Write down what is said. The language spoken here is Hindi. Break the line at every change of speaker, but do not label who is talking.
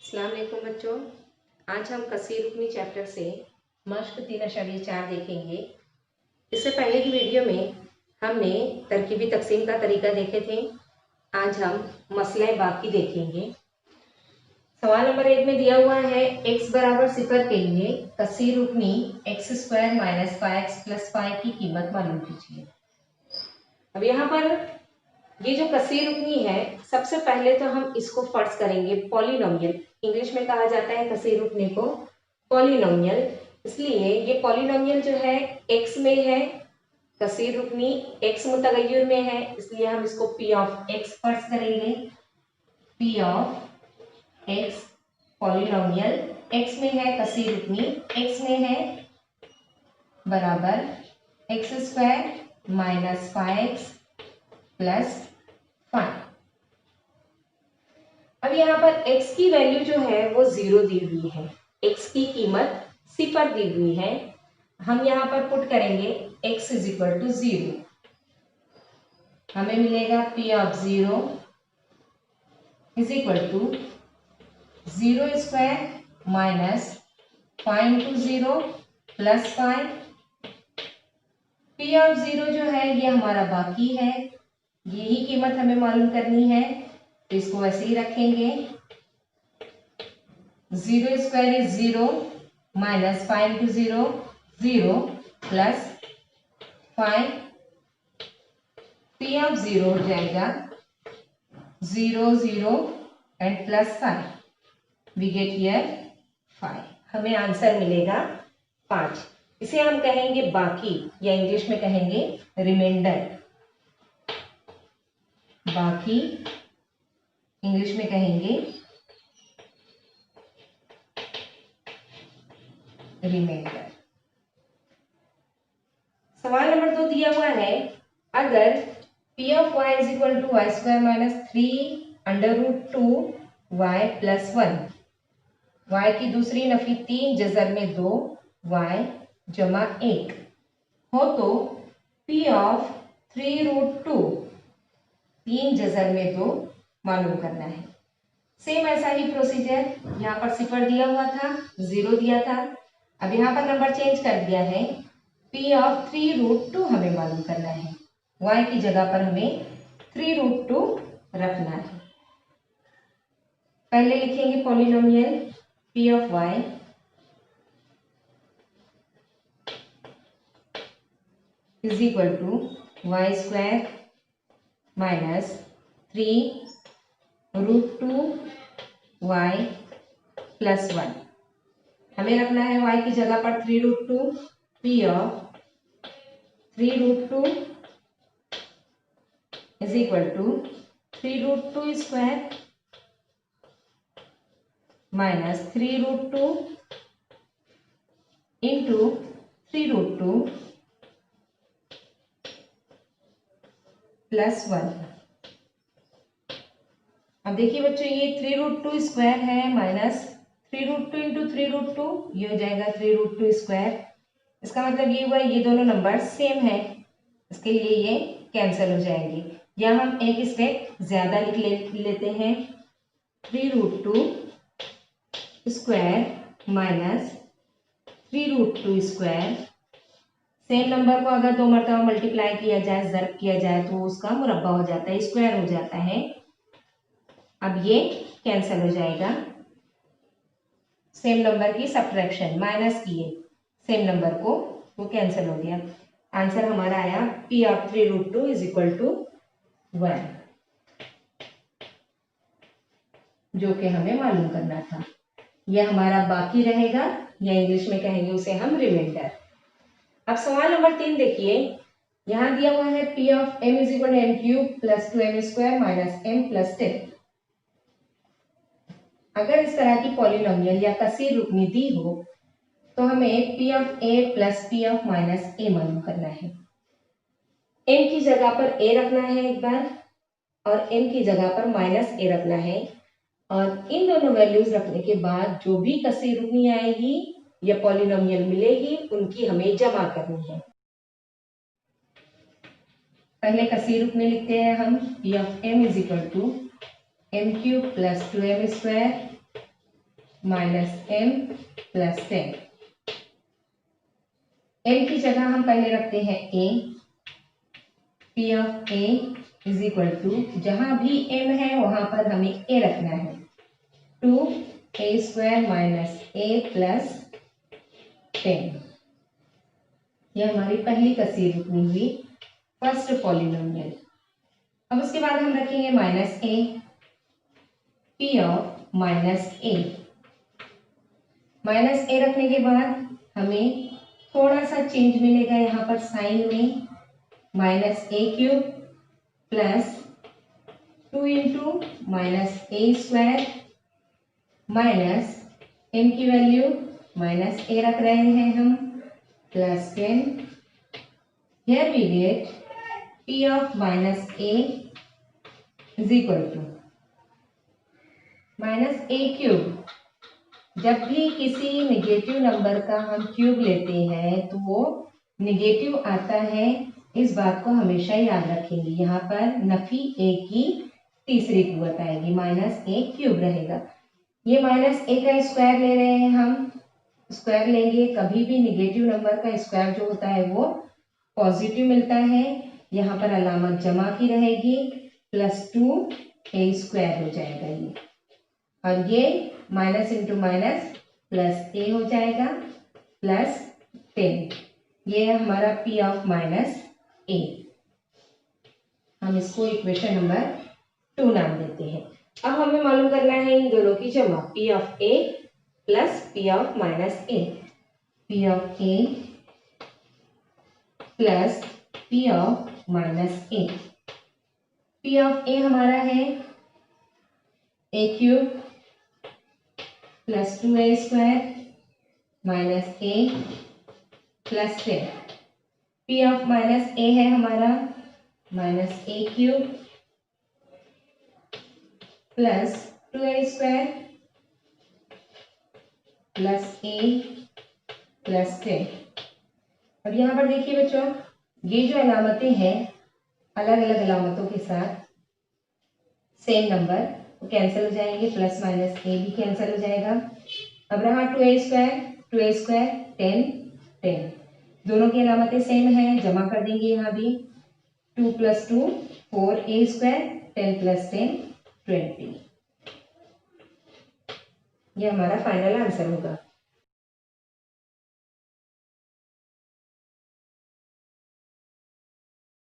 अस्सलाम वालेकुम बच्चों। आज हम कसीर रुकनी चैप्टर से मश्क 3.4 देखेंगे। इससे पहले की वीडियो में हमने तरकीबी तकसीम का तरीका देखे थे। आज हम मसला बाकी देखेंगे। सवाल नंबर 1 में दिया हुआ है x बराबर 0 के लिए कसीर रुकनी x² - 5x + 5 की कीमत मालूम कीजिए। अब यहाँ पर ये जो कसीर रुकनी है, सबसे पहले तो हम इसको फर्ज करेंगे पॉलिनोमियल। इंग्लिश में कहा जाता है कसीर रुकनी को पॉलिनोमियल। इसलिए ये पॉलिनोमियल जो है x में है, कसीर रुकनी x मुतगय्यर में है, इसलिए हम इसको p ऑफ x फर्ज करेंगे। p of x polynomial x में है, कसीर रुकनी x में है, बराबर x² - 5x + 5। अब यहाँ पर x की वैल्यू जो है वो 0 दी हुई है, x की कीमत 0 दी हुई है। हम यहाँ पर पुट करेंगे x = 0। हमें मिलेगा p ऑफ 0 = 0² - 5 × 0 + 5। p ऑफ 0 जो है ये हमारा बाकी है, यही कीमत हमें मालूम करनी है, तो इसको वैसे ही रखेंगे। 0² = 0 - 5 × 0 0 + 5। p ऑफ 0 हो जाएगा 0 0 एंड +5। We get here 5। हमें आंसर मिलेगा 5। इसे हम कहेंगे बाकी, या इंग्लिश में कहेंगे रिमाइंडर। बाकी इंग्लिश में कहेंगे रिमाइंडर। सवाल नंबर 2 दिया हुआ है, अगर p of y = y² - 3√2y + 1, y की दूसरी नफी 3 जज़र में 2 y = 1 हो तो p ऑफ 3√2 3 जज़र में 2 मालूम करना है। सेम ऐसा ही प्रोसीजर, यहाँ पर 0 दिया हुआ था, 0 दिया था। अब यहाँ पर नंबर चेंज कर दिया है, p ऑफ 3√2 हमें मालूम करना है। y की जगह पर हमें 3√2 रखना है। पहले लिखेंगे polynomial p of y = y² - 3√2y + 1। हमें रखना है y की जगह पर 3√2। p of 3√2 = 3√2² - 3√2 × 3√2 + 1। अब देखिए बच्चों, ये 3√2² है माइनस 3√2 × 3√2, ये हो जाएगा 3√2²। इसका मतलब ये हुआ ये दोनों नंबर सेम है, इसके लिए ये कैंसिल हो जाएंगे। या हम एक स्टेप ज्यादा लिख लेते हैं, 3√2² - 3√2²। सेम नंबर को अगर 2 मरतबा मल्टीप्लाई किया जाए, ज़र्ब किया जाए, तो उसका मुरब्बा हो जाता है, स्क्वायर हो जाता है। अब ये कैंसिल हो जाएगा, सेम नंबर की सब्ट्रैक्शन माइनस किए सेम नंबर को, वो कैंसिल हो गया। आंसर हमारा आया p ऑफ 3√2 = 1, जो कि हमें मालूम करना था। यह हमारा बाकी रहेगा, या इंग्लिश में कहेंगे उसे हम रिमाइंडर। अब सवाल नंबर 3 देखिए, यहां दिया हुआ है p of m = m³ + 2m² - m + 10। अगर इस तरह की पॉलिनोमियल या कसीर रुकनी दी हो तो हमें p of a + p of -a मालूम करना है। m की जगह पर a रखना है एक बार, और m की जगह पर -a रखना है, और इन दोनों वैल्यूज रखने के बाद जो भी कसीर रुकनी आएगी या पॉलिनोमियल मिलेगी, उनकी हमें जमा करनी है। पहले कसीर रुकनी लिखते हैं हम, p of m = m³ + 2m² minus m plus 10। M की जगह हम पहले रखते हैं a. P of a is equal to, जहां भी एम है वहां पर हमें ए रखना है, 2a² माइनस ए प्लस 10। यह हमारी पहली कसीर रुकनी हुई फर्स्ट पॉलिनोमियल। अब उसके बाद हम रखेंगे minus a. P of minus a, minus a रखने के बाद हमें थोड़ा सा चेंज मिलेगा यहाँ पर साइन में, minus a cube plus 2 into minus a square minus m की वैल्यू माइनस ए रख रहे हैं हम plus 10। Here we get p of minus a is equal to minus a cube. जब भी किसी नेगेटिव नंबर का हम क्यूब लेते हैं तो वो नेगेटिव आता है, इस बात को हमेशा याद रखेंगे। यहाँ पर नफी ए की तीसरी कुवत आएगी, माइनस ए क्यूब रहेगा। ये माइनस ए का स्क्वायर ले रहे हैं हम, स्क्वायर लेंगे, कभी भी नेगेटिव नंबर का स्क्वायर जो होता है वो पॉजिटिव मिलता है। यहाँ पर अलामत जमा की रहेगी, प्लस 2a² हो जाएगा ये, और ये माइनस इंटू माइनस प्लस ए हो जाएगा प्लस 10। ये हमारा पी ऑफ माइनस ए, हम इसको इक्वेशन नंबर 2 नाम देते हैं। अब हमें मालूम करना है इन दोनों की जमा, p of a plus p of minus a. P of a plus p of minus a. P of a हमारा है a cube plus 2a² minus a plus 10। P of minus a है हमारा minus a cube plus 2a² plus a plus 10। अब यहाँ पर देखिए बच्चों, ये जो अलामतें हैं अलग अलग अलामतों के साथ सेम नंबर तो कैंसिल हो जाएंगे, प्लस माइनस ए भी कैंसिल हो जाएगा। अब रहा 2a², 10, 10, दोनों की अलामतें सेम हैं, जमा कर देंगे यहाँ भी। 2 + 2 4a², 10 + 10 20। ये हमारा फाइनल आंसर होगा।